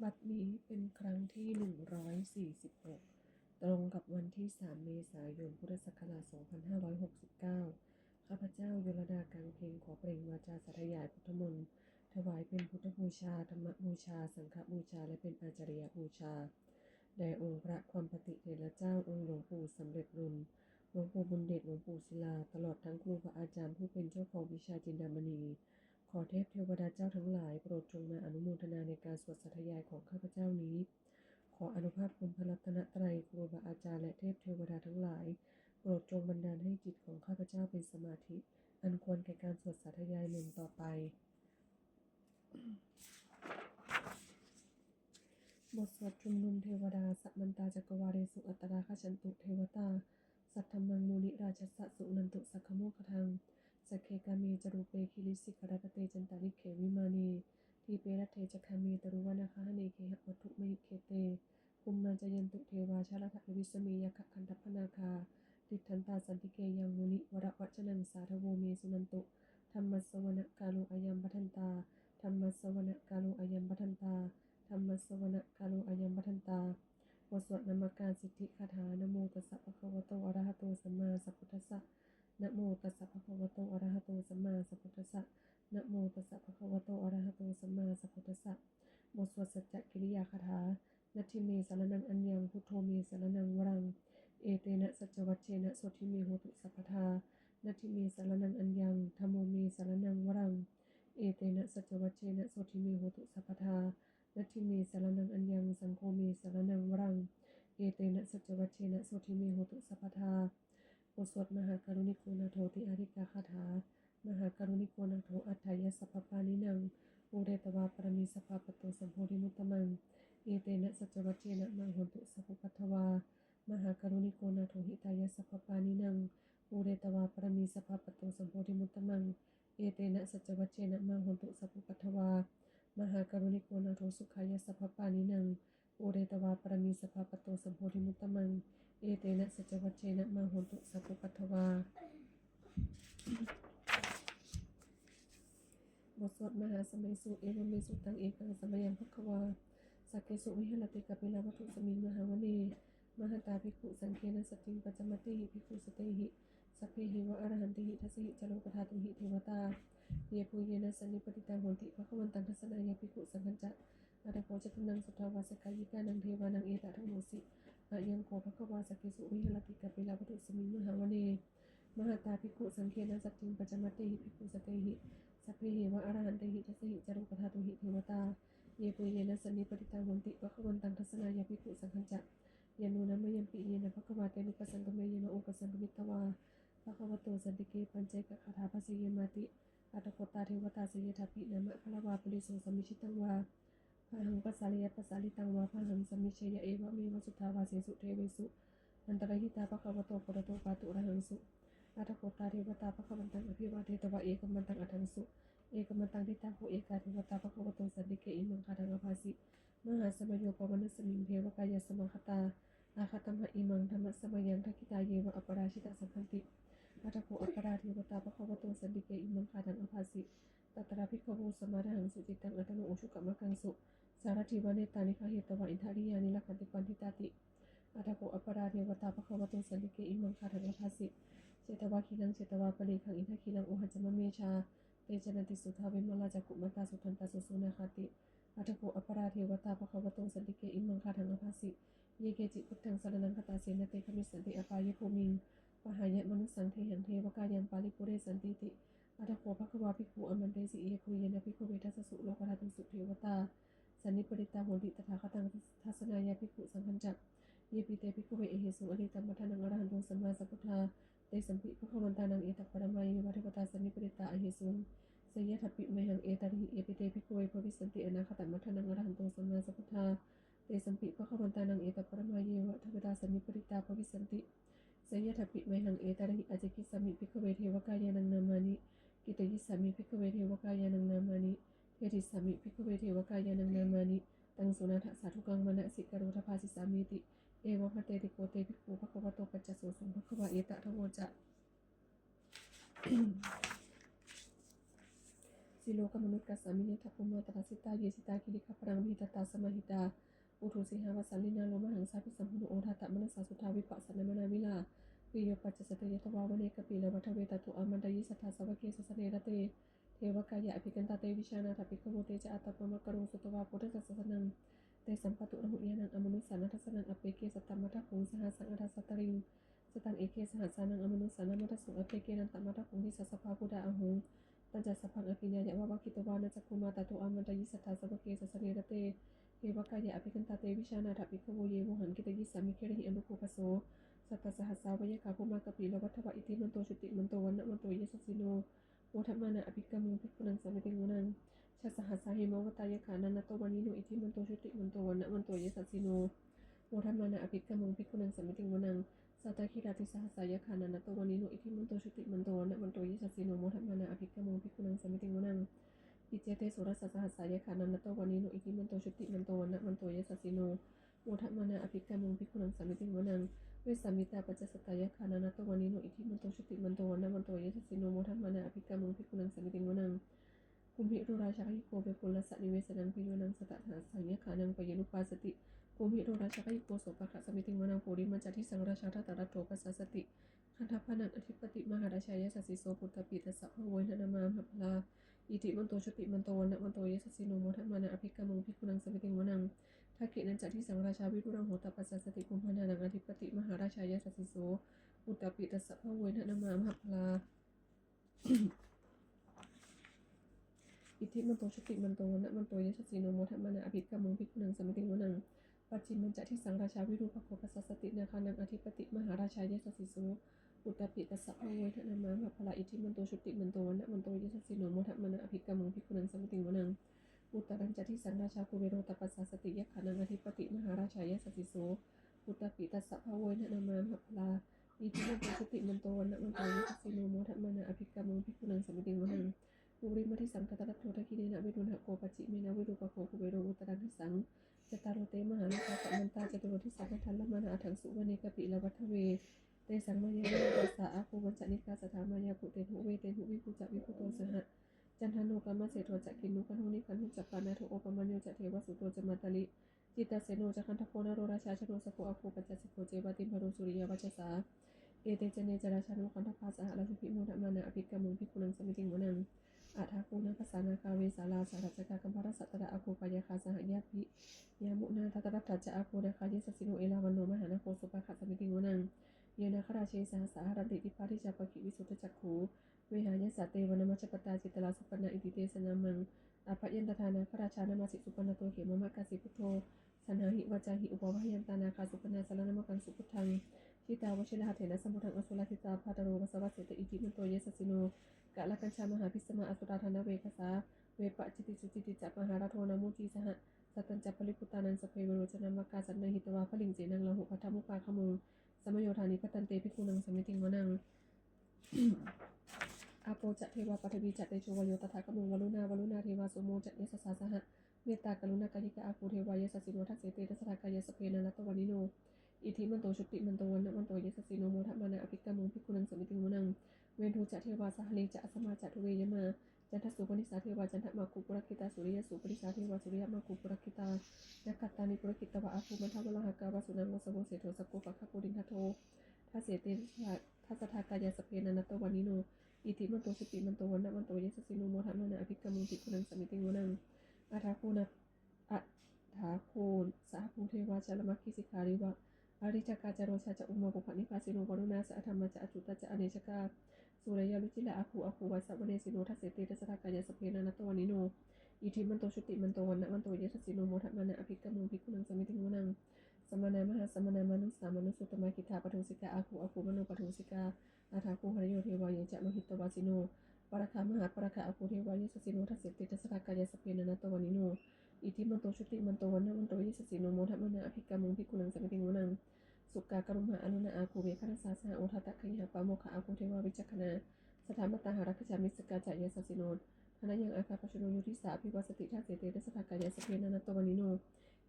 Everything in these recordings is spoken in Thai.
บัดนี้เป็นครั้งที่146ตรงกับวันที่3เมษายนพุทธศักราช2569ข้าพเจ้าโยลดากังเพ็งขอเปล่งวาจาสาธยายพุทธมนต์ถวายเป็นพุทธบูชาธรรมบูชาสังฆบูชาและเป็นอาจาริยบูชาแด่องค์พระความปฏิเถรเจ้าองค์หลวงปู่สำเร็จรุ่นหลวงปู่บุญเดชหลวงปู่ศิลาตลอดทั้งครูบาอาจารย์ผู้เป็นเจ้าของวิชาจินดามณีขอเทพเทวดาเจ้าทั้งหลายโปรดจงมาอนุโมทนาในการสวดสาธยายของข้าพเจ้านี้ขออนุภาพคุณพระรัตนตรัยครูบาอาจารย์และเทพเทวดาทั้งหลายโปรดจงบันดาลให้จิตของข้าพเจ้าเป็นสมาธิอันควรแก่การสวดสาธยายมนต์ต่อไปบทสวดชุมนุมเทวดาสัมมันตาจักรวาเรสุอัตตราคชันตุเทวตาสัทธมังมูนิราชสะสุนันตุสักขโมคทังสเคกาเมจรูเปคิลิสิกรัตเตจันตาลิเขวิมานีทีเปรัตเทจคาเมตรุวนาคาเนเคหวัตถุเมหิเคเตภูมินาจยันตุเทวาชาลทะวิสเมยคะคันทัพพนาคาติทันตาสันติเกยังมุนิวรวัจนังสาธโวเมสุนันตุธรรมสวนะกาโลอายัมปัทันตาธรรมสวนะกาโลอายัมปัทันตาธรรมสวนะกาโลอายัมปัทันตาบทสวดนามการสิทธิคาถานะโมตัสสะภะคะวะโตอะระหะโตสัมมาสัมพุทธัสสะนะโมตัสสะภะคะวะโตอะระหะโตสัมมาสัมพุทธัสสะนะโมตัสสะภะคะวะโตอะระหะโตสัมมาสัมพุทธัสสะบทสวดสัจจกิริยาคาถานัตถิเมสารนังอัญญังพุทโธเมสารนังวรังเอเตนะสัจจวัชเชนะโสทิเมโหตุสัพพทานัตถิเมสารนังอัญญังธัมโมเมสารนังวรังเอเตนะสัจจวัชเชนะโสทิเมโหตุสัพพทานัตถิเมสารนังอัญญังสังโฆเมสารนังวรังเอเตนะสัจจวัชเชนะโสทิเมโหตุสัพพทาบทสวดมหากรุณิโกนาโถติอาริกาคาถามหากรุณิโกนาโถอัฏฐายสัพพปานินังภูเรตวาปรมีสัพพปโตสัมโพธิมุตตมังเอเตนะสัจจวัชเชนะมังหนตุสัพพุปัทวามหากรุณิโกนาโถหิตายสัพพปานินังภูเรตวาปรมีสัพพปโตสัมโพธิมุตตมังเอเตนะสัจจวัชเชนะมังหนตุสัพพุปัทวามหากรุณิโกนาโถสุขายสัพพปานินังภูเรตวาปรมีสัพพปโตสัมโพธิมุตตมังเอเตนะสัจจวัชเชนะมังหนตุสัพพุปัทวาบทสวดมหาสมัยสูตรเอวเมสุตังเอกังสมัยังภควาสักเกสุวิหรติกัปปิลาวัตถุสมิงมหาวเนมหตาภิกขุสังเคนะสติงปัจจมติหิภิกขุสเตหิสัพเพหิวะอรหันติหิทัสสิจโลปทาตุหิเทวตาเยปุเยนะสันนิปติตังโหติภควันตังทัศนายาภิกขุสังฆัญจะอาตโพจตุนังสุทธาวาสกายิกานังเทวานังเอตทังโมสิอายังโกภควาสักเกสุวิหรติกัปปิลาวัตถุสมิงมหาวเนมหตาภิกขุสังเคนะสติงปัจจมติหิภิกขุสเตหิสัพเพหิวะอรหันติหิทัสสิจโลปทาตุหิเทวตาเยปุเยนะสันนิปติตังโหติภควันตังทัศนายาภิกขุสังฆัญจะยานุนะมยัมปิเยนะภควาเตนุปสังกเมเยนะโอปสังกมิตวาภควโตสันติเกปัญเจกคาถาภสิเยมาติอัตโกตาเทวตาสยทัพพินะมะพลวาปริโสสมิชิตังวาพะหังปัสสาลิยปัสสาลิตังวาพะหังสมิเชยเอวะเมวะสุทธาวาเสสุเทเวสุอันตรหิตาภควโตปรโตปาตุระหังสุอัตโกตาเทวตาภควันตังอภิวาเทตวะเอกมันตังอัทังสุเอกมันตังทิตาโหเอกาเทวตาภควโตสันติเกอิมังคาทังอภาสิมหาสมัยโยปวนัสมิงเทวกายสมังคตาอาคตมะอิมังธรรมสมัยยังทักขิตาเยวะอปราชิตาสังคันติอัตโกอปราเทวตาภควโตสันติเกอิมังคาทังอภาสิตัตระภิกขวูสมาหังสุจิตังอัตโนอุชุกะมะกังสุสารถิวเนตานิคาเหตวะอินทาริยานิลักขันติปันทิตาติอัตโกอปราเทวตาภควโตสันติเกอิมังคาทังอภาสิเจตวาคีนังเจตวาปริคังอินทคีนังอุหัจมะเมชาเตจนันติสุทาวิมลาจักขุมตาสุทันตาสุสุนาคติอัตโกอปราเทวตาภควโตสันติเกอิมังคาทังอภาสิเยเกจิพุทธังสรนังคตาเสนเตคมิสันติอปายภูมิงปหายะมนุสังเทหังเทวกายังปาลิปุเรสันติติอัตโกภควาภิกขุอมันเตสิเยปุเยนะภิกขุเวทัสสุโลกธาตุสุเทวตาสันนิปริตาโหติตถาคตังทัศนายาภิกขุสังฆัญจักเยปิเตภิกขุเวเอหิสุอริตัมมัทนังอรหันตุสัมมาสัพพุทธาเตสัมปิภควันตานังเอตัปปรมัยวัฏปตาสันนิปริตาอหิสุสยทัพปิเมหังเอตาริเยปิเตภิกขุเวภวิสันติอนาคตัมมัทนังอรหันตุสัมมาสัพพุทธาเตสัมปิภควันตานังเอตัปปรมัยวัฏปตาสันนิปริตาภวิสันติสยทัพปิเมหังเอตาริอจิกิสามิภิกขุเวเทวกายานังนามานิกิตยิสามิภิกขุเวเทวกายานังนามานิเทติสามิภิกขุเวเทวกายานังนามานิตังสุนาถสาธุกังมณสิกโรทภาสิสามิติเอวะมะเตติโกเตภิกขุภควโตปัจจโสสุภควะเอตทโวจะ สิโลกมนุษย์กัสสามิยทัพพมาตถสิตาเยสิตากิริขพรังมิตตาสมาหิตาอุทุสิหาวสันลินาโลมหังสาพิสัมพุโอทาตมนัสสาสุทาวิปัสสนามนาวิลาวิโยปัจจสติยตวาวเนกปิลวัฏเวตตุอามันดายิสัทธาสวะเกสสเนรเตเทวกายะอภิกันตาเตวิชานาถปิกโมเตจะอัตตปมะกรุงสุตวาพุทธสัสสนังเตสัมปตุอหุยานังอมนุสานัทสนังอเปเกสตัมมัทภูสหสังอัฏสตริงสตังเอเกสหัสสานังอมนุสานัมัทสุอเปเกนันตมัทภูทิสัสสภาพุทธาอหุงตัญจสัพพังอภิญญายะวะวะคิตวานะจักขุมาตตุอามันดายิสัทธาสวะเกสสเนรเตเทวกายะอภิกันตาเตวิชานาถปิกโมเยวหันกิตยิสามิเคริหิอนุภูปโสสัตตสหัสสาวยะขาภูมากปิลวัฏวะอิติมันโตชุติมันโตวันนะมันโตเยสสิโนโวทัมมานะอภิกรรมุภิกขุนังสมิติงวนังชัสสหัสสาหิมวตายะขานันนโตวานิโนอิทิมันโตชุติมันโตวันนะมันโตเยสสิโนโวทัมมานะอภิกรรมุภิกขุนังสมิติงวนังสัตตคิราติสหัสสายะขานันนโตวานิโนอิทิมันโตชุติมันโตวันนะมันโตเยสสิโนโวทัมมานะอภิกรรมุภิกขุนังสมิติงวนังอิเจเตสุรสัสสหัสสายะขานันนโตวานิโนอิทิมันโตชุติมันโตวันนะมันโตเยสสิโนโวทัมมานะอภิกรรมุภิกขุนังสมิติงวนังเวสามิตาปัจจสตายะขานันโตวานิโนอิทิมันโตชุติมันโตวันนะมันโตเยสสิโนโวทัมมานะอภิกรรมุภิกขุนังสมิติงวนังภูมิโรราชาหิโกเบปุลสะนิเวสนังพิโยนังสตถาสังยขานังปยนุปาสติภูมิโรราชาหิโกโสปะขะสมิติงวนังโพริมัจจทิสังราชาทัตตรัตโตปัสสสติคันทัพพนังอธิปติมหาราชายสัสสิโสปุตตปิตสะภะโวยนะมามหพลาอิติมันโตชุติมันโตวันนะมันโตเยสสิโนโมทัมมานะอภิกรรมุภิกขุนังสมิติงวนังทักขินันจัทิสังราชาวิรุรังโหตปัสสสติภูมินานังอธิปติมหาราชายสัสสิโสปุตตปิตสะภะโวยนะมามหพลาอิทธิมันโตชุติมันโตวันนะมันโตเยสสิโนโมทัมมานะอภิกรรมุภิกขุนังสมิติงวนังปัจจิมันจะที่สังราชาวิรูปโภคสัสสตินาคานังอธิปติมหาราชายสัสสิโสอุตตปิตัสสะภะเวทนามาภพลาอิทธิมันโตชุติมันโตวันนะมันโตเยสสิโนโมทัมมานะอภิกรรมุภิกขุนังสมิติงวนังอุตตรัญจะที่สังราชาภูเวโรตปัสสสติยะขานังอธิปติมหาราชายสัสสิโสอุตตปิตัสสะภะเวทนามาภพลาอิทธิมันโตชุติมันโตวันนะมันโตเยสสิโนโมทัมมานะอภิกรรมุภิกขุนังสมิติงวนังภูริมัทิสังคตรัตโตทคิเนนะวิรุณหโกปจิเมนะวิรูปโภคุเวโรอุตรังทิสังจตารโตมหาลูกาสัมมันตาจตุโรทิสังฆทันละมานะอัถังสุวเนกปิละวัฏเวเตสังมายาวิปัสสะอาภูวันจนิกาสถามายาปุเตหุเวเตหุวิภูจักวิภูโตสหะจันทโนกามเสโทจักขินุคันโหนิคันหุจักปานาโทโอปมัญโยจักเทวสุโตจมาตลิจิตตเสโนจักขันทโพนโรราชาชโนสโพอาภูปัจจสิโกเจวติมพโรสุริยวัชสาเอเตเจเนจราชานุคันทภาสหะราชุพิโมทัมมานะอภิกรรมุภิกขุนังสมิติงวนังอาทาคูนาภาษานาคาเวสาลาสารัจกากัมภรสัตตะอาคูปายาคาสหยาภิยามุนาทัตตรัตถะอาคูนาคาเยสสิโนเอลาวันโนมหานาโคสุปะขะสมิติงวนังเยนาคราเชสหสาหรันติติปาริชาปกิวิสุทธจักขุเวหายสัตเตวนามัชปตาจิตลาสุปนาอิติเตสนามังอาภยันตทานาคราชานามาสิสุปนาโตเขมมะกาสิพุทโธสันหาหิวาจาหิอุปวายันตานาคาสุปนาสารนามกังสุพุทธังชิตาวชิลหะเถนะสมุทังอสุรทิตาภาตโรวสวัสเตอิติมันโตเยสสิโนกะละกัญชามหาพิสมาอสุราธนาเวคสาเวปะจิติสุจิติจักมหาราโทนามุจีสหสัตตัญจปริพุตานันสเพเวโรจนามกาสันนหิตวาพลิงเจนังละหุพัทธมุปาขมุงสมโยธานิพัตันเตภิกขุนังสมิติงวนัง อาโปจะเทวาปฐวีจัตเตโชวโยตถาคมุงวลุณาวเทวาสุโมจัตเยสสาสหะเมตตากรุณากายิกาอาภูเทวายสสิโนทัสเสเตทัสสะกายสเพนันตวานิโนอิทิมันโตชุติมันโตวันนะมันโตเยสสิโนโมทัมมานะอภิกรรมุภิกขุนังสมิติงวนังเวนทูจะเทวาสหเลจะอสมาจะทุเวยมาจันทสุปนิสาเทวาจันทมาคุปุรคิตาสุริยสุปนิสาเทวาสุริยมาคุปุรคิตานักขัตตานิปุรคิตวะอาภูมันทวะลหกาวสุนังวสโวเสโทสกุปะคะปุรินทโททัสเสเตทัสสะกายสเพนันตวานิโนอิทิมันโตชุติมันโตวันนะมันโตเยสสิโนโมทัมมานะอภิกรรมุภิกขุนังสมิติงวนังอาทาคูนะอาทาโคนสาภูเทวาจารมัคคิสิการิวะอริจกาจโรชาจะอุมาปุปนิพาสิโนวรุณาสะธรรมจะอจุตจะอเนชกาสุรยาลุจิละอาภูวัสสะวเนสิโนทัสเสเตทัสสะกายสเพนันตวานิโนอิทิมันโตชุติมันโตวันนะมันโตเยสสิโนโมทัมมานะอภิกรรมุภิกขุนังสมิติงวนังสมณามหาสมณามานุสามานุสุตตมะกิตาปทุสิกาอาภูมโนปทุสิกาอาทาคูหริโยเทวายังจะมหิตวาสิโนปรคามหาปรคาอาภูเทวายสสิโนทัสเสเตทัสสะกายสเพนันตวานิโนอิทิมันโตชุติมันโตวันนะมันโตเยสสิโนโมทัมมานะอภิกรรมุภิกขุนังสมิติงวนังสุกากรุมหาอนุนาอาภูเวคัสสาสหโอทัตตะขยะปะโมคะอาภูเทวาวิจักขณาสถามัตตาหารักขจามิสกาจายสสิโนธนยังอาคาปชโนยุทิสาภิวาสติทัสเสเตทัสสะกายสเพนันตวานิโน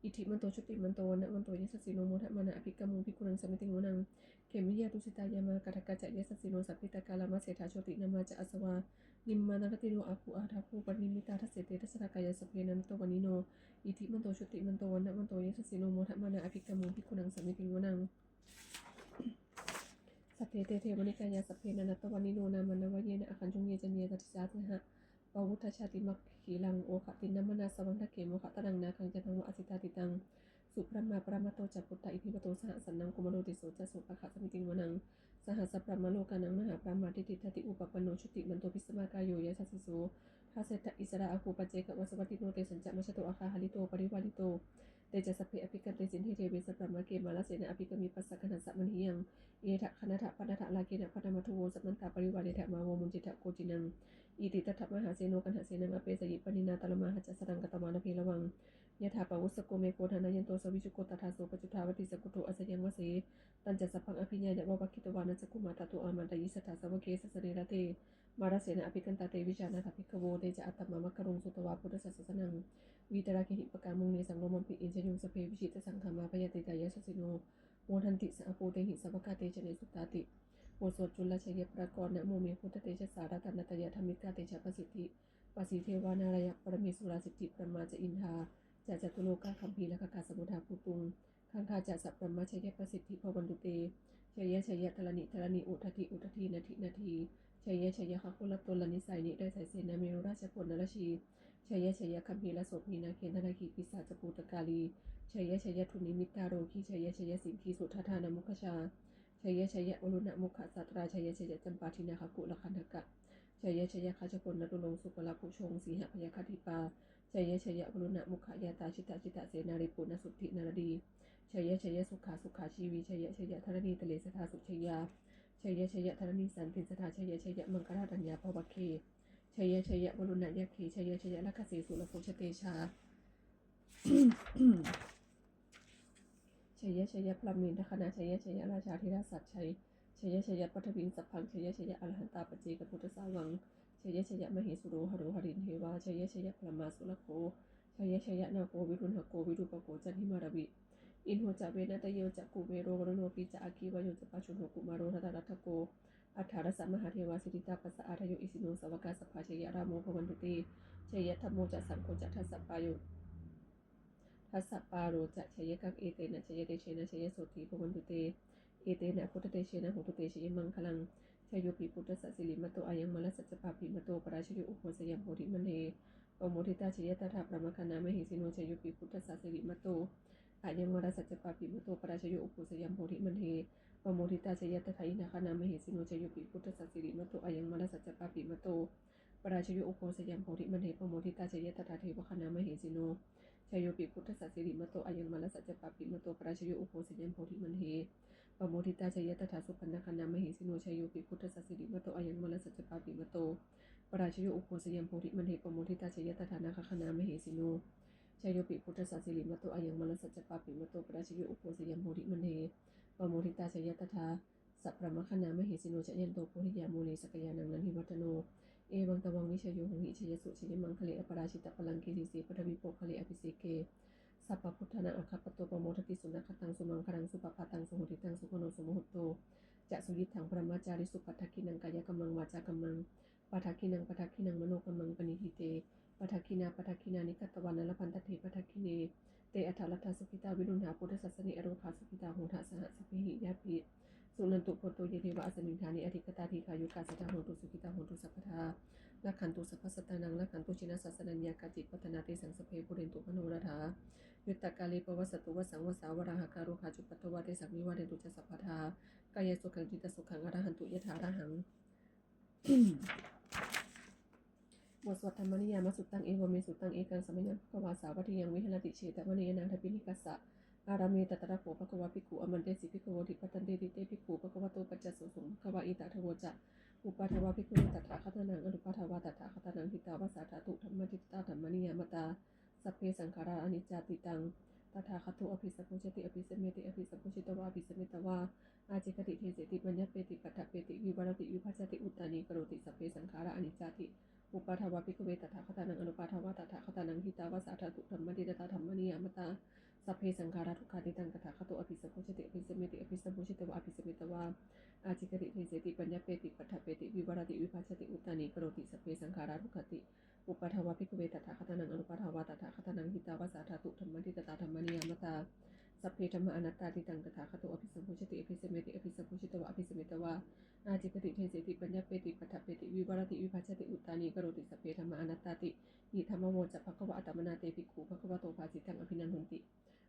อิทิมันโตชุติมันโตวันนะมันโตเยสสิโนโมทัมมานะอภิกรรมุภิกขุนังสมิติงวนังเขมิยาตุสิตายามากะทะกะจะเยสสิโนสัพพิตากาลามะเสถาโชตินามาจะอสวา นิมมานาติโนอาภูอาทาภูปนิมิตาทัสเสเตทัสสะกายสเพนันโตวานิโนอิทิมันโตชุติมันโตวันนะมันโตเยสสิโนโมทะมานาอภิกรรมุภิกขุนังสมิติวนังสัพเพเตเทวนิกายาสัพเพนันตวานิโนนามันนวเยนะอคันจุงเยจันเยกัสสะนะฮะปวุฒชาติมัคคีลังโอขตินมนาสวังทะเกโมขตนังนาคังจันทังวะอสิตาติตังสุปรมาปรมาโตจักพุทธะอิทิปโตสหสันนังกุมโรติโสจัสสุปะขะสมิติวนังสหัสปรมาโลกานังมหาปรามาทิติทัติอุปปันโนชุติมันโตพิสมากายโยยะสัสสิโสทาเสตอิสระอาคูปเจกวัสวัติโนเตสัญจะมชโตอาคาหลิโตปริวาลิโตเตจะสัพเพอภิกัมเตสินเทเทเวสปรมาเกมาลเสนะอภิกมิปัสสะขณะสัมมณียังเอทะคณะทะปณะทะลาเกนะปณมัทโวสัมมันตาปริวาเดทะมาโวมุนจิตะโกจินังอิติตถะมหาเสโนกันหะเสนังอเปสยิปนินาตลมหะจัสสังกตมานเพระวังยะถาปวุสโกเมโกธานายันโตสวิชุโกตถาโสปจุทาวติสกุโตอสยังวเสตันจัสสะพังอภิญญายะวะคิตวานัสกุมาตตุอามันตยิสถาสวเกสสเรระเตมาราเสนะอภิกันตาเตวิจานาถภิกขโวเตจะอัตตมะมัคครงสุตวาพุทธสัสสนังวิตราคิหิปกามุงเนสังโลมัมปิอินจยุงสเพวิชิตสังฆามาพยติตายะสสิโนโมทันติสะโพเตหิสวกาเตจเนสุตตาติบทสวดจุลชัยปรากรณโมเมพุทธเตชะสารตันตยธรรมิกาเตชะประสิทธิปสีเทวานารายะปรมีสุราสิทธิปรมาจะอินทาจะจตุโลกาคัมภีและกาสมุทาภูตุงขังคาจะสัพปรมาชัยประสิทธิพวันตุเตชัยชัยธรณีอุทธินาทีชัยชัยคะคุลตลนิสัยนิได้ใส่เสนาเมรุราชพลนรชีชัยคัมภีและโสพีนาเคนธนาคีปิศาจปูตกาลีชัยทุนิมิตาโรคีชัยสิงคีสุทธานามุขชาชัยวรุณมุขสัตราชัยจำปาทินาคกุลคันธกะชัยคาชพลนตุลงสุกลภูชงสีหพยคติปาชัยวรุณมุขยาตาชิตเสนาริปุณสุทธินารดีชัยสุขาชีวีชัยธรณีตะเลสถาสุชยาชัยธรณีสันติสถาชัยมังคราดัญญาภวเคชัยวรุณยักขีชัยลักขสีสุรโภชเตชาชัยพรหมินทคณะชัยราชาธิราชสัตชัยปัทวินสัพพังชัยอรหันตาปเจกพุทธสาวังชัยมเหสุโรหโรหรินเทวาชัยพรหมาสุรโคชัยนาโกวิรุณหโกวิรุปโกจันทิมาราวิอินโหจะเวนัตโยจะกุเมโรวรโนปิจะอาคีวโยจะปัชุนโหกุมาโรทัตรัตโกอัฏฐารสมหาเทวาสิริตาปัสสะอาทโยอิสิโนสวกาสภาชัยราโมภวันตุเตชัยธรรมโมจะสังโฆจะทัสสะปายโยทัสสะปาโรจะชัยกังเอเตนะชัยเดเชนะชัยโสติภวันตุเตเอเตนะพุทธเตเชนะโหตุเตชัยมังคลังชัยโยปิพุทธสัสสิริมโตอายังมลสัจจปาปิมโตปราชโยอุปโภสยัมโพธิมเนปโมทิตาชัยตถาปรมคณามหิสิโนชัยโยปิพุทธสัสสิริมโตอายังมลสัจจปาปิมโตปราชโยอุปโภสยัมโพธิมเนปโมทิตาชัยตถาอินาคณามหิสิโนชัยโยปิพุทธสัสสิริมโตอายังมลสัจจปาปิมโตปราชโยอุปโภสยัมโพธิมเนปโมทิตาชัยตถาเทวคณามหิสิโนชัยโยปิพุทธสัสสิริมโตอายังมลสัจจปาปิมโตปราชโยอุปโภสยัมโพธิมเนปโมทิตาชัยตถาสุปันนคณามหิสิโนชัยโยปิพุทธสัสสิริมโตอายังมลสัจจปาปิมโตปราชโยอุปโภสยัมโพธิมเนปโมทิตาชัยตถานาคณามหิสิโนชัยโยปิพุทธสัสสิริมโตอายังมลสัจจปาปิมโตปราชโยอุปโภสยัมโพธิมเนปโมทิตาชัยตถาสัพพมคณามหิสิโนชยันโตโพธิยามูนีสกยานังนันทิวัฒโนเอวังตวังวิชโยหงหิชยสุชยมังคเลอปราชิตพลังกิริสีปฐวิโปคเลอภิเสเกสัพพพุทธนาอัคคปโตปโมทติสุนัขตังสุมังคลังสุปปะตังสุโหติตังสุโคโนสุโมหโตจะสุยิตถังปรมาจาริสุปัฏฐกินังกายกัมมังวาจากัมมังปัฏฐกินังมโนกัมมังปณิหิเตปัฏฐกินานิกัตตวานลพันตเถปัฏฐกิเนเตอัฏฐรัตถสุขิตาวิรุณหาพุทธสัสสนิอโรคาสุขิตาโหทะสหสภิหิยาภิสุนันตุโพโตเยเทวะอสมิงธานิอธิกตาธิคายุกาสตาโหตุสุขิตาโหตุสัพพทาละขันตุสัพพสตานังละขันตุชินาสัสนัญญากาจิปัตนาติสังสเพปุเรนตุมโนรถายุตตกาลีปวัสตุวสังวสาวราหการุขาจุปัตตวาเตสังวิวาเดตุจัสสัพพทากายสุขังจิตสุขังอรหันตุยถาระหังบทสวดธรรมนิยามสุตตังเอวเมสุตตังเอกังสมัญญังภควาสาวัติยังวิหรติเชตวเนยนังทปินิกัสสะอารามีตตระโขภควาภิกขุอมันเตสิภิกขโวติปัตตันเตติเตภิกขุภควโตปัจจสุสงภควาอิตะทโวจะอุปาทวาภิกขุตัตถาคตนังอนุปาทวาตัตถาคตนังหิตาวาสาธาตุธรรมทิตตาธรรมนิยามตาสัพเพสังขาราอนิจจติตังตถาคตุอภิสัพพุชติอภิสเมติอภิสัพพุชิตวาอภิสเมตวาอาจิกติเทเสติมัญญเปติปัฏฐเปติวิวารติวิภัสสติอุตตานิกโรติสัพเพสังขาราอนิจจติอุปาทวาภิกขเวตถาคตานังอนุปาทวาตถาคตานังหิตาวาสาธาตุธรรมทิตตาธรรมนิยามตา สัพเพสังขาราทุกขาติตังตถาคตอภิสัมพุชติอภิสัมมิติอภิสัมพุชิตวะอภิสัมมิตวะอาจิกติเทเสติปัญญาเปติปัฏฐเปติวิวรติวิภัชติอุตตานิกโรติสัพเพสังขาราทุกขติอุปทาวะภิกขุเวตถาคตนังอนุปทาวะตถาคตนังหิตาวะสาธาตุธรรมทิตตาธรรมนิยามตาสัพเพธรรมอนัตตาติตังตถาคตอภิสัมพุชติอภิสัมมิติอภิสัมพุชิตวะอภิสัมมิตวะอาจิกติเทเสติปัญญาเปติปัฏฐเปติวิวรติวิภัชติอุตตานิกโรติสัพเพธรรมอนัตตาติอิธรรมโมจะภควะอัตตมนาเตภิกขุภควะโตภาสิตังอภินันทนติ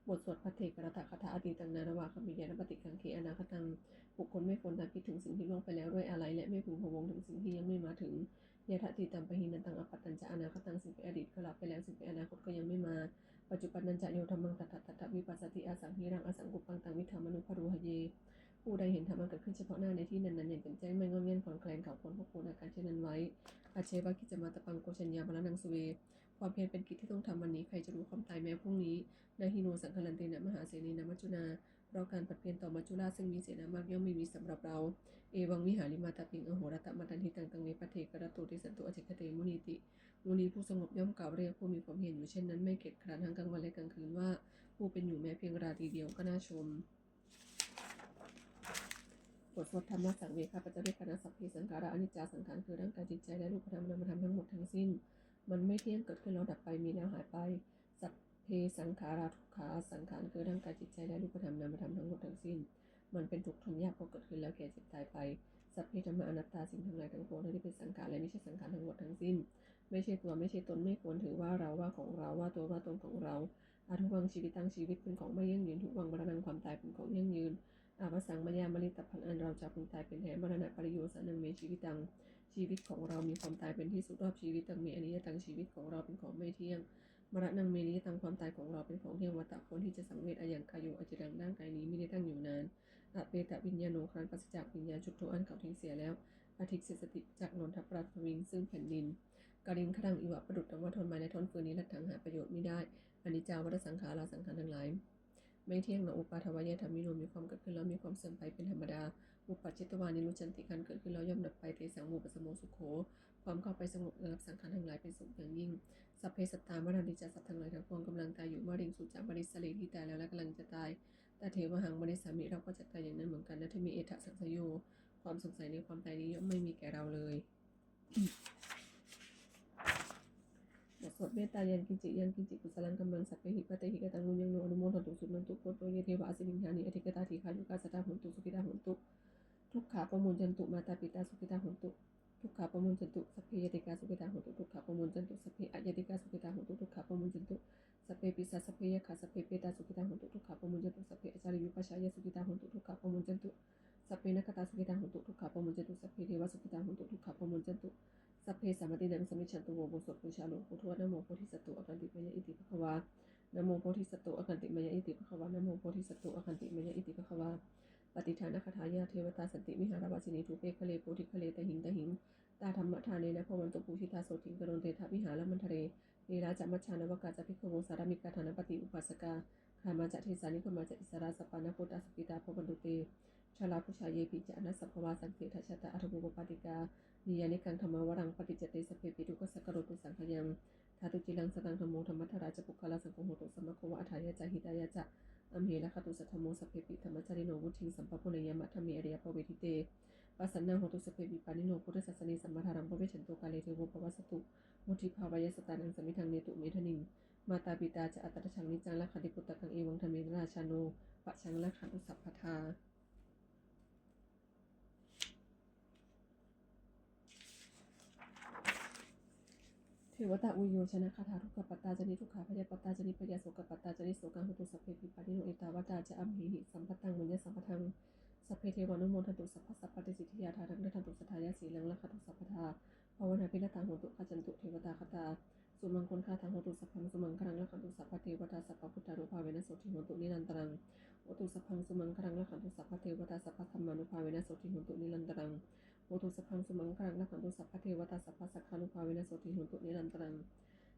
บทสวดพระเถกรตคาถาอดีตังนานาวาคมิยานปฏิกังเขอนาคตังบุคคลไม่ควรคิดถึงสิ่งที่ล่วงไปแล้วด้วยอะไรและไม่พึงพะวงถึงสิ่งที่ยังไม่มาถึงยะถะติตัมปหินันตังอปัตตัญจะอนาคตังสิ่งในอดีตก็ลับไปแล้วสิ่งในอนาคตก็ยังไม่มาปัจจุบันนันจะโยธรรมังตัทวิปัสสติอาสังหิรังอสังกุปังตังวิธรรมนุภรูหเยผู้ใดเห็นธรรมะเกิดขึ้นเฉพาะหน้าในที่นั้นอย่างเป็นแจ้งไม่งอนเงียนคลอนแคลนเขาควรพวกคุณอาการเช่นนั้นไว้อาเชวะกิจมาตปังโกชัญญาบาลนังสเวความเพียรเป็นกิจที่ต้องทำวันนี้ใครจะรู้ความตายแม้พรุ่งนี้นาฮิโนสังคลันเตนะมหาเสนีนะมัจจุนาเพราะการผัดเปลี่ยนต่อมัจจุราชซึ่งมีเสนามากย่อมไม่มีสำหรับเราเอวังวิหาริมาตาปิงอโหรตมัตันทิตังตังเนปเทกระตุติสันตุอเจกเตมุนีติมุนีผู้สงบย่อมกล่าวเรียกผู้มีความเห็นอยู่เช่นนั้นไม่เกียจคร้านทั้งกลางวันและกลางคืนว่าผู้เป็นอยู่แม้เพียงราตรีเดียวก็น่าชมบทสวดธรรมะสังเวชข้าพเจ้าได้คณะสัพเพสังขาราอนิจจาสังขารคือร่างกายจิตใจและรูปธรรมนามธรรมทั้งหมดทั้งสิ้นมันไม่เที่ยงเกิดขึ้นแล้วดับไปมีแล้วหายไปสัพเพสังขาราทุกขาสังขารคือร่างกายจิตใจและรูปธรรมนามธรรมทั้งหมดทั้งสิ้นมันเป็นทุกข์ทนยากเพราะเกิดขึ้นแล้วแก่เจ็บตายไปสัพเพธรรมะอนัตตาสิ่งทั้งหลายทั้งปวงที่เป็นสังขารและไม่ใช่สังขารทั้งหมดทั้งสิ้นไม่ใช่ตัวไม่ใช่ตนไม่ควรถือว่าเราว่าของเราว่าตัวว่าตนของเราอาทุวังชีวิตตั้งชีวิตเป็นของไม่ยั่งยืนทุกวังมรณะความตายเป็นของยั่งยืนอาวสังมายามริตพันอันเราจะพึงตายเป็นแท้มรณะปริโยสนังเมชีวิตังชีวิตของเรามีความตายเป็นที่สุดรอบชีวิตตังมีอนิจจังชีวิตของเราเป็นของไม่เที่ยงมรณะเมนิตังความตายของเราเป็นของเที่ยงวัตตะคนที่จะสังเวชอายังกายโยอจิรังร่างกายนี้ไม่ได้ตั้งอยู่นานอเปตวิญญาโนครั้นปราศจากวิญญาณชุดโทอันเขาทิ้งเสียแล้วอธิเสสติจากนนทปรัตวิงซึ่งแผ่นดินกาลิงขดังอิวะประดุจดังว่าทนมาในทนฟืนนี้ลัดถังหาประโยชน์ไม่ได้อนิจจาวัฏสังขาราสังขารทั้งหลายไม่เที่ยงนะอุปาทวายธรรมิโนมีความเกิดขึ้นแล้วมีความเสื่อมไปเป็นธรรมดาอุปัจจิตวานิรุจันติการเกิดขึ้นแล้วย่อมดับไปเตสังโมปสโมสุโขความเข้าไปสงบระงับสังขารทั้งหลายเป็นสุขอย่างยิ่งสัพเพสัตตามรณดิจสัตว์ทั้งหลายทั้งปวงกำลังตายอยู่มริงสุจาบริสลีที่ตายแล้วและกำลังจะตายแต่เทวหังบริสามิเราก็จะตายอย่างนั้นเหมือนกันและที่มีเอถะสังสโยความสงสัยในความตายนี้ย่อมไม่มีแก่เราเลยบทสวดเมตตายันกินจิกุศลังกำลังสัพเพหิปะเตหิกตังนุยังโนอนุโมทตุสุนันตุโพโตเยเทวะอสิวิญญาณิอธิกตาทีฆายุกาสตาหุนตุสุขิตาหุนตุทุกขาปมุญจันตุมาตาปิตาสุขิตาหุนตุทุกขาปมุญจันตุสัพเพยติกาสุขิตาหุนตุทุกขาปมุญจันตุสัพเพอะยติกาสุขิตาหุนตุทุกขาปมุญจันตุสัพเพปิสาสัพเพยะขาสัพเพเปตาสุขิตาหุนตุทุกขาปมุญจันตุสัพเพอจาริวิปัชชายสุขิตาหุนตุทุกขาปมุญจันตุสัพเพนักตาสุขิตาหุนตุทุกขาปมุญจันตุสัพเพเทวะสุขิตาหุนตุทุกขาปมุญจันตุสัพเพสัมมตินังสมิชันตุโวโบสถปูชาโลกุทวนะโมโพธิสัตตุอคันติมยะอิติภควานะโมโพธิสัตตุอคันติมยะอิติภควานะโมโพธิสัตตุอคันติมยะอิติภควาปฏิฐานคถายาเทวตาสันติวิหารวาสินีทุเปคะเลโพธิคะเลตหิงตาธรรมทานเนนะพวันตุปูชิตาโสติงกรณเตถาวิหารมันทะเรเนราจามัชฌานวกาจพิขโวสารมิกาธานปฏิอุปัสสกาขามาจะเทสานิกมาจะอิสราสปานะโพตาสุกิตาพวันตุเตชาลาพุชาเยปิจานะสัพพวาสังเกตชะตาอัตโมปปฏิกานิยานิกังธรรมวรังปฏิจจเตสเพปิทุกสักกโรตุสังขยังธาตุจิลังสตังธรรมโมธรรมัทราจปุคลาสังโฆโหตุสมะโควะอัฏฐายะจาหิตายะจะอัมเหระคตุสัทธโมสเพปิธรรมจาริโนวุทิงสัมปปุเนยมะธรรมีอริยปเวทิเตปัสสันนังโหตุสเพปิปานิโนพุทธศาสนีสัมมาทารังปเวชันโตกาเลเทโวภวสตุมุทิภาวายสตานังสมิทังเนตุเมธนิงมาตาปิตาจะอัตตชังนิจังละขันติปุตตะกังเอวังธรรมิราชาโนปะชังละขันตุสัพพทาเทวตาอุโยชนะคาถาทุกขปัตตาจนิทุกขาพยาปัตตาจนิพยาโสกปัตตาจนิโสกังหุตุสัพเพปิปานิโนเอตาวตาจะอัมหิสัมปตังมุญญสัมปทังสัพเพเทวานุโมทันตุสัพพสัพปฏิสิทธิยาธารังทันตุสัทธายาสีลังละคตุสัพพทาภาวนาพิรตังโหตุขจันตุเทวตาคตาสุมังคลคาทังโหตุสัพพังสุมังครังละคันตุสัพพเทวตาสัพพพุทธานุภาเวนะโสติโหตุนิรันตรังโหตุสัพพังสุมังครังละคันตุสัพพเทวตาสัพพธรรมานุภาเวนะโสติโหตุนิรันตรังโหตุสัพพังสุมังครังละคันตุสัพพเทวตาสัพพสักขานุภาเวนะโสติโหตุนิรันตรัง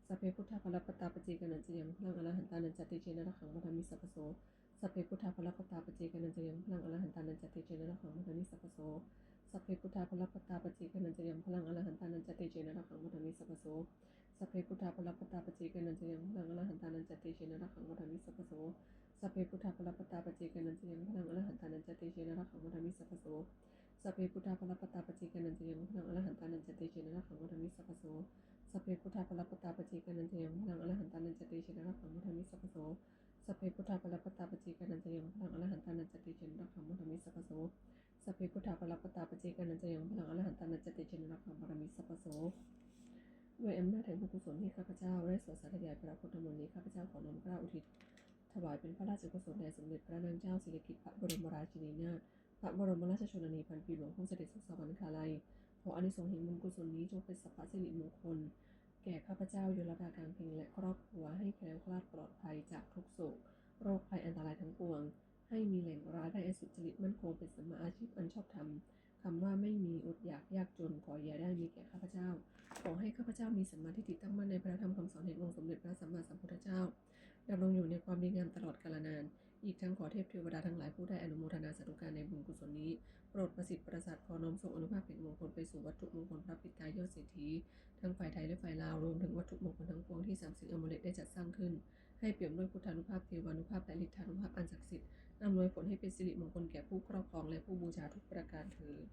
สัพเพพุทธาภลปตาปเจกันัญจยังพลังอรหันตานันจติเจนะระขังมัทมิสัพพโสสัพเพพุทธาภลปตาปเจกันัญจยังพลังอรหันตานันจติเจนะระขังมัทมิสัพพโสสัพเพพุทธาภลปตาปเจกันัญจยังพลังอรหันตานันจติเจนะระขังมัทมิสัพพโสสัพเพพุทธาภลปตาปเจกันัญจยังพลังอรหันตานันจติเจนะระขังมัทมิสัพพโส สัพเพพุทธาภลปตาปเจกนันจะยังพลังอรหันตานันจะเตเชนะระขังวัฏมิสัพพโสสัพเพพุทธาภลปตาปเจกนันจะยังพลังอรหันตานันจะเตเชนะระขังวัฏมิสัพพโสสัพเพพุทธาภลปตาปเจกนันจะยังพลังอรหันตานันจะเตเชนะระขังวัฏมิสัพพโสสัพเพพุทธาภลปตาปเจกนันจะยังพลังอรหันตานันจะเตเชนะระขังวัฏมิสัพพโสสัพเพพุทธาภลปตาปเจกนันจะยังพลังอรหันตานันจะเตเชนะระขังวัฏมิสัพพโสด้วยอำนาจแห่งบุญกุศลที่ข้าพเจ้าได้สวดสาธยายพระพุทธมนต์นี้ข้าพเจ้าขอน้อมเกล้าอุทิศถวายเป็นพระราชกุศลแด่สมเด็จพระนางเจ้าสิริกิติ์พระบรมราชินีนาถพระบรมราชชนนีพันปีหลวงผู้เสด็จสู่สวรรคาลัยขออานิสงส์แห่งบุญกุศลนี้จงเป็นสัพพสิริมงคลแก่ข้าพเจ้าโยลดากางเพ็งและครอบครัวให้แคล้วคลาดปลอดภัยจากทุกโศกโรคภัยอันตรายทั้งปวงให้มีแหล่งรายได้อันสุจริตมั่นคงเป็นสัมมาอาชีพอันชอบธรรมคำว่าไม่มีอดอยากยากจนขออย่าได้มีแก่ข้าพเจ้าขอให้ข้าพเจ้ามีสัมมาทิฏฐิตั้งมั่นในพระธรรมคำสอนแห่งองค์สมเด็จพระสัมมาสัมพุทธเจ้าดำรงอยู่ในความดีงามตลอดกาลนานอีกทั้งขอเทพเทวดาทั้งหลายผู้ได้อนุโมทนาสาธุการในบุญกุศลนี้โปรดประสิทธิ์ประสาทขอน้อมส่งอนุภาพแห่งมงคลไปสู่วัตถุมงคลพระปิตายอดเศรษฐีทั้งฝ่ายไทยและฝ่ายลาวรวมถึงวัตถุมงคลทั้งปวงที่สามสิ่งอมฤตได้จัดสร้างขึ้นให้เปี่ยมด้วยพุทธานุภาพเทวานุภาพและฤทธานุภาพอันศักดิ์สิทธิ์อำนวยผลให้เป็นสิริมงคลแก่ผู้ครอบครองและผู้บูชาทุกประการเถิด